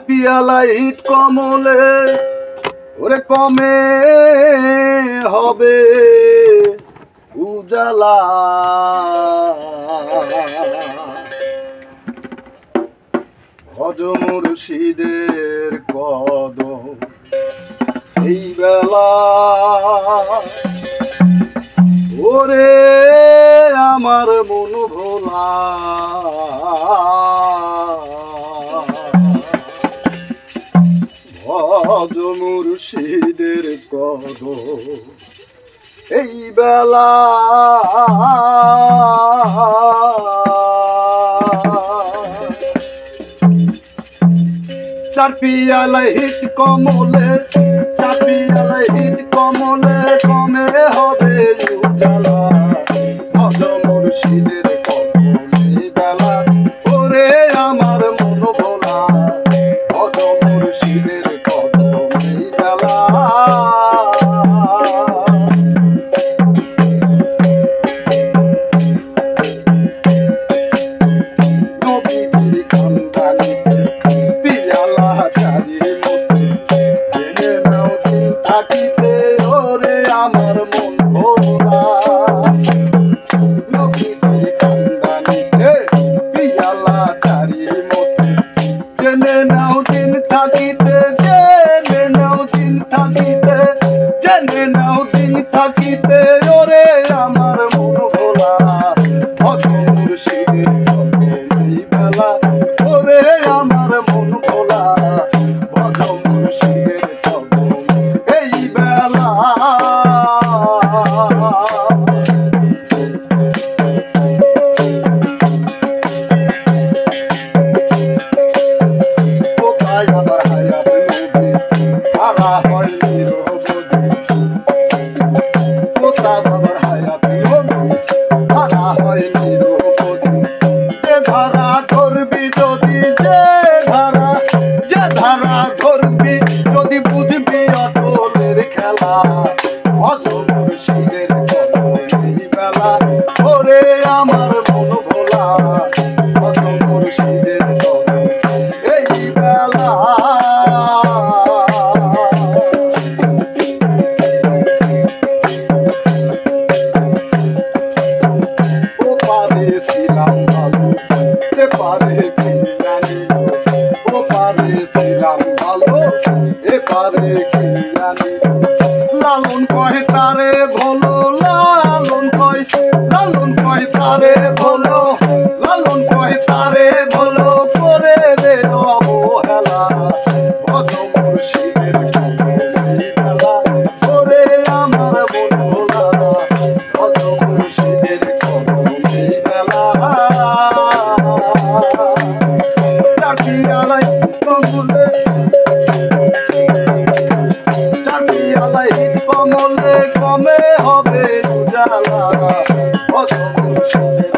পিয়ালা hit কমলে ওরে কমে হবে উজালা। ভজ মুর্শিদের কদম এই বেলা ওরে আমার মন ভোলা। ভজ মুর্শিদের কদম এই বেলা চার পিয়ালা হিট কমলে চার পিয়ালা হিট কমলে কমে হবে উজালা। ভজ মুর্শিদের কদম এই বেলা ওরে আমার মন ভোলা। ভজ মুর্শিদের কদম এই বেলা থাকিতে ওরে আমার মন ভোলা। লক্ষ্মীদের খানদানিতে পিয়ালা চারি মতে জেনে নাও দিন থাকিতে জেনে নাও দিন থাকিতে জেনে নাও দিন থাকিতে ওরে আমার মন ভোলা। ভজ মুর্শিদের কদম এই বেলা ওরে আমার মন ভোলা। ভজ মুর্শিদের কদম এই বেলা কোথায় আবার হায়াত নদী হারা হয় নিরবধি। কোথায় আবার হায়াত নদী হারা হয় নিরবধি। যে ধারা ধরবি যদি যে ধারা ধরবি যদি বুঝবি অটলের খেলা। ভজ মুর্শিদের কদম এই বেলা ওরে আমার মন ভোলা। ভজ মুর্শিদের কদম এই বেলা ও পারে ছিলাম ভালো এ পারে কি জানি। ও পারে ছিলাম ভালো এ পারে কি জানি। লালন কয় তারে ভোলো লালন কয় তারে ভোলো লালন কয় তারে ভোলো করে দে অবহেলা। ভজ মুর্শিদের কদম এই বেলা ওরে আমার মন ভোলা। ভজ মুর্শিদের কদম এই বেলা চার পিয়ালা কমলে চার পিয়ালা হিট কমলে কমে হবে উজালা। ভজ মুর্শিদের